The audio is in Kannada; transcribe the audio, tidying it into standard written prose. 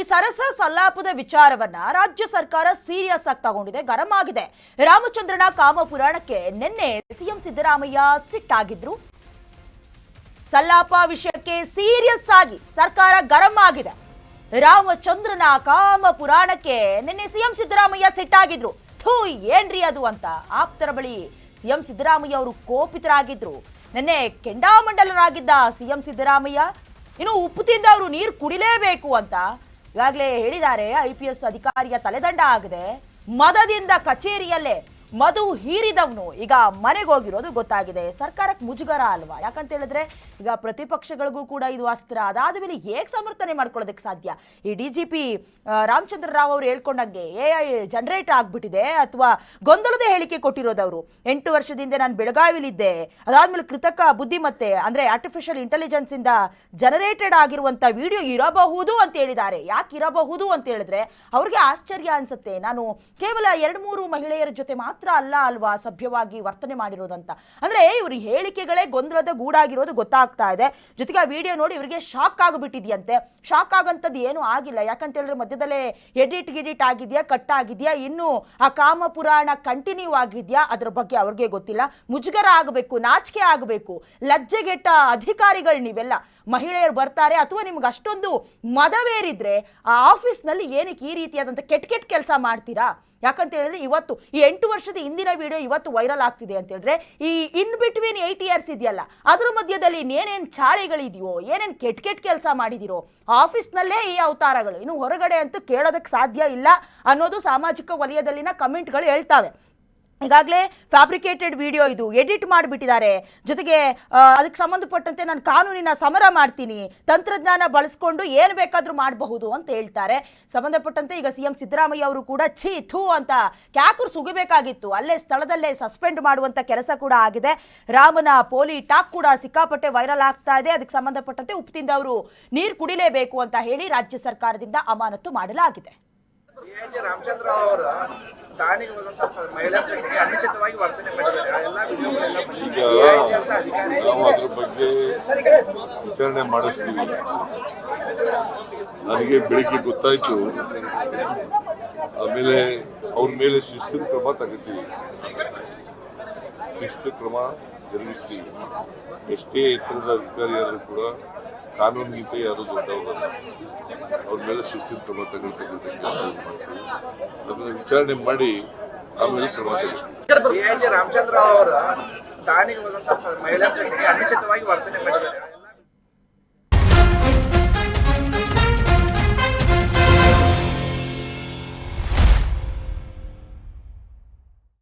ಸರಸ ಸಲ್ಲಾಪದ ವಿಚಾರವನ್ನ ರಾಜ್ಯ ಸರ್ಕಾರ ಸೀರಿಯಸ್ ಆಗಿ ತಗೊಂಡಿದೆ, ಗರಂ ಆಗಿದೆ. ರಾಮಚಂದ್ರನ ಕಾಮಪುರಾಣಕ್ಕೆ ನಿನ್ನೆ ಸಿಎಂ ಸಿದ್ದರಾಮಯ್ಯ ಸಿಟ್ಟಾಗಿದ್ರು. ಸಲ್ಲಾಪ ವಿಷಯಕ್ಕೆ ಸೀರಿಯಸ್ ಆಗಿ ಸರ್ಕಾರ ಗರಂ ಆಗಿದೆ. ರಾಮಚಂದ್ರನ ಕಾಮಪುರಾಣಕ್ಕೆ ನಿನ್ನೆ ಸಿಎಂ ಸಿದ್ದರಾಮಯ್ಯ ಸಿಟ್ಟಾಗಿದ್ರು. ಥೂ ಏನ್ರಿ ಅದು ಅಂತ ಆಪ್ತರ ಬಳಿ ಸಿಎಂ ಸಿದ್ದರಾಮಯ್ಯ ಅವರು ಕೋಪಿತರಾಗಿದ್ರು. ನಿನ್ನೆ ಕೆಂಡಾಮಂಡಲರಾಗಿದ್ದ ಸಿಎಂ ಸಿದ್ದರಾಮಯ್ಯ ಇನ್ನು ಉಪ್ಪು ತಿಂದ ಅವರು ನೀರು ಕುಡಿಲೇಬೇಕು ಅಂತ ಈಗಾಗಲೇ ಹೇಳಿದ್ದಾರೆ. IPS ಅಧಿಕಾರಿಯ ತಲೆದಂಡ ಆಗಿದೆ. ಮದದಿಂದ ಕಚೇರಿಯಲ್ಲೇ ಮಧು ಹೀರಿದವನು ಈಗ ಮನೆಗೆ ಹೋಗಿರೋದು ಗೊತ್ತಾಗಿದೆ. ಸರ್ಕಾರಕ್ಕೆ ಮುಜುಗರ ಅಲ್ವಾ? ಯಾಕಂತ ಹೇಳಿದ್ರೆ ಈಗ ಪ್ರತಿಪಕ್ಷಗಳಿಗೂ ಕೂಡ ಇದು ಅಸ್ತ್ರ. ಅದಾದ ಮೇಲೆ ಹೇಗೆ ಸಮರ್ಥನೆ ಮಾಡ್ಕೊಳ್ಳೋದಕ್ಕೆ ಸಾಧ್ಯ? ಈ DGP ರಾಮಚಂದ್ರ ರಾವ್ ಅವರು ಹೇಳ್ಕೊಂಡಂಗೆ AI ಜನರೇಟ್ ಆಗ್ಬಿಟ್ಟಿದೆ ಅಥವಾ ಗೊಂದಲದ ಹೇಳಿಕೆ ಕೊಟ್ಟಿರೋದವರು. 8 ವರ್ಷದಿಂದ ನಾನು ಬೆಳಗಾವಿಲಿದ್ದೆ, ಅದಾದ್ಮೇಲೆ ಕೃತಕ ಬುದ್ಧಿಮತ್ತೆ ಅಂದ್ರೆ ಆರ್ಟಿಫಿಷಿಯಲ್ ಇಂಟೆಲಿಜೆನ್ಸ್ ಇಂದ ಜನರೇಟೆಡ್ ಆಗಿರುವಂತ ವಿಡಿಯೋ ಇರಬಹುದು ಅಂತ ಹೇಳಿದ್ದಾರೆ. ಯಾಕೆ ಇರಬಹುದು ಅಂತ ಹೇಳಿದ್ರೆ ಅವ್ರಿಗೆ ಆಶ್ಚರ್ಯ ಅನ್ಸುತ್ತೆ. ನಾನು ಕೇವಲ 2-3 ಮಹಿಳೆಯರ ಜೊತೆ ಮಾತ್ರ ಅಲ್ಲ ಅಲ್ವಾ ಸಭ್ಯವಾಗಿ ವರ್ತನೆ ಮಾಡಿರೋದಂತ. ಅಂದ್ರೆ ಇವ್ರ ಹೇಳಿಕೆಗಳೇ ಗೊಂದಲದ ಗೂಡಾಗಿರೋದು ಗೊತ್ತಾಗ್ತಾ ಇದೆ. ಜೊತೆಗೆ ಆ ವಿಡಿಯೋ ನೋಡಿ ಇವರಿಗೆ ಶಾಕ್ ಆಗಿಬಿಟ್ಟಿದ್ಯಂತೆ. ಶಾಕ್ ಆಗಂತದ್ದು ಏನೂ ಆಗಿಲ್ಲ. ಯಾಕಂತ ಹೇಳಿದ್ರೆ ಮಧ್ಯದಲ್ಲೇ ಎಡಿಟ್ ಆಗಿದ್ಯಾ, ಕಟ್ ಆಗಿದ್ಯಾ, ಇನ್ನು ಆ ಕಾಮ ಪುರಾಣ ಕಂಟಿನ್ಯೂ ಆಗಿದ್ಯಾ ಅದ್ರ ಬಗ್ಗೆ ಅವ್ರಿಗೆ ಗೊತ್ತಿಲ್ಲ. ಮುಜುಗರ ಆಗಬೇಕು, ನಾಚಿಕೆ ಆಗಬೇಕು. ಲಜ್ಜೆಗೆಟ್ಟ ಅಧಿಕಾರಿಗಳು ನೀವೆಲ್ಲ. ಮಹಿಳೆಯರು ಬರ್ತಾರೆ ಅಥವಾ ನಿಮ್ಗೆ ಅಷ್ಟೊಂದು ಮದವೇರಿದ್ರೆ ಆ ಆಫೀಸ್ನಲ್ಲಿ ಏನಕ್ಕೆ ಈ ರೀತಿಯಾದಂಥ ಕೆಟ್ಟ ಕೆಲಸ ಮಾಡ್ತೀರಾ? ಯಾಕಂತ ಹೇಳಿದ್ರೆ ಇವತ್ತು ಈ 8 ವರ್ಷದ ಹಿಂದಿನ ವಿಡಿಯೋ ಇವತ್ತು ವೈರಲ್ ಆಗ್ತಿದೆ ಅಂತ ಹೇಳಿದ್ರೆ ಈ ಇನ್ ಬಿಟ್ವೀನ್ 8 ಇಯರ್ಸ್ ಇದೆಯಲ್ಲ ಅದ್ರ ಮಧ್ಯದಲ್ಲಿ ಏನೇನು ಚಾಳಿಗಳಿದೆಯೋ, ಏನೇನು ಕೆಟ್ಟ ಕೆಲಸ ಮಾಡಿದಿರೋ ಆಫೀಸ್ನಲ್ಲೇ ಈ ಅವತಾರಗಳು, ಇನ್ನು ಹೊರಗಡೆ ಅಂತೂ ಕೇಳೋದಕ್ಕೆ ಸಾಧ್ಯ ಇಲ್ಲ ಅನ್ನೋದು ಸಾಮಾಜಿಕ ವಲಯದಲ್ಲಿನ ಕಮೆಂಟ್ಗಳು ಹೇಳ್ತಾವೆ. ಈಗಾಗಲೇ ಫ್ಯಾಬ್ರಿಕೇಟೆಡ್ ವಿಡಿಯೋ ಇದು ಎಡಿಟ್ ಮಾಡಿಬಿಟ್ಟಿದ್ದಾರೆ. ಜೊತೆಗೆ ಅದಕ್ಕೆ ಸಂಬಂಧಪಟ್ಟಂತೆ ನಾನು ಕಾನೂನಿನ ಸಮರ ಮಾಡ್ತೀನಿ, ತಂತ್ರಜ್ಞಾನ ಬಳಸ್ಕೊಂಡು ಏನು ಬೇಕಾದರೂ ಮಾಡಬಹುದು ಅಂತ ಹೇಳ್ತಾರೆ. ಸಂಬಂಧಪಟ್ಟಂತೆ ಈಗ ಸಿಎಂ ಸಿದ್ದರಾಮಯ್ಯ ಅವರು ಕೂಡ ಛೀ ಥೂ ಅಂತ ಕ್ಯಾಕರು ಸುಗಬೇಕಾಗಿತ್ತು. ಅಲ್ಲೇ ಸ್ಥಳದಲ್ಲೇ ಸಸ್ಪೆಂಡ್ ಮಾಡುವಂಥ ಕೆಲಸ ಕೂಡ ಆಗಿದೆ. ರಾಮನ ಪೋಲಿ ಟಾಕ್ ಕೂಡ ಸಿಕ್ಕಾಪಟ್ಟೆ ವೈರಲ್ ಆಗ್ತಾ ಇದೆ. ಅದಕ್ಕೆ ಸಂಬಂಧಪಟ್ಟಂತೆ ಉಪ್ಪು ತಿಂದವರು ನೀರು ಕುಡಿಲೇಬೇಕು ಅಂತ ಹೇಳಿ ರಾಜ್ಯ ಸರ್ಕಾರದಿಂದ ಅಮಾನತು ಮಾಡಲಾಗಿದೆ. ರಾಮಚಂದ್ರ ಅವರ ಠಾಣೆಗೆ ಹೋದಂತ ಮಹಿಳಾ ಜೊತೆಗೆ ಅನುಚಿತವಾಗಿ ವರ್ತನೆ ಮಾಡಿದ್ದಾರೆ. ಎಲ್ಲ ಈಗ ನಾವು ಅದ್ರ ಬಗ್ಗೆ ವಿಚಾರಣೆ ಮಾಡಿಸ್ತೀವಿ. ನನಗೆ ಬೆಳಿಗ್ಗೆ ಗೊತ್ತಾಯ್ತು, ಆಮೇಲೆ ಅವ್ರ ಮೇಲೆ ಶಿಸ್ತಿನ ಕ್ರಮ ತಗೋತೀವಿ, ಶಿಸ್ತು ಕ್ರಮ ಜರುಗಿಸ್ತೀವಿ. ಎಷ್ಟೇ ಎತ್ತರದ ಅಧಿಕಾರಿ ಆದರೂ ಕೂಡ ಕಾನೂನಿಗಿಂತ ಯಾರು ದೊಡ್ಡವರಲ್ಲ. ಅವ್ರ ಮೇಲೆ ಶಿಸ್ತಿನ ಕ್ರಮ ತಗೊಳ್ತಕ್ಕಂಥ ಕೆಲಸ ಮಾಡ್ತೀವಿ. ಅದನ್ನ ವಿಚಾರಣೆ ಮಾಡಿ ಆಮೇಲೆ ಕ್ರಮ ತಗೊಳ್ತೀವಿ. ರಾಮಚಂದ್ರ ಅವರ ಠಾಣೆಗೆ ಹೋದಂತ ಮಹಿಳಾ ಜೊತೆಗೆ ಅನುಚಿತವಾಗಿ ವರ್ತನೆ ಮಾಡಿದ್ದಾರೆ.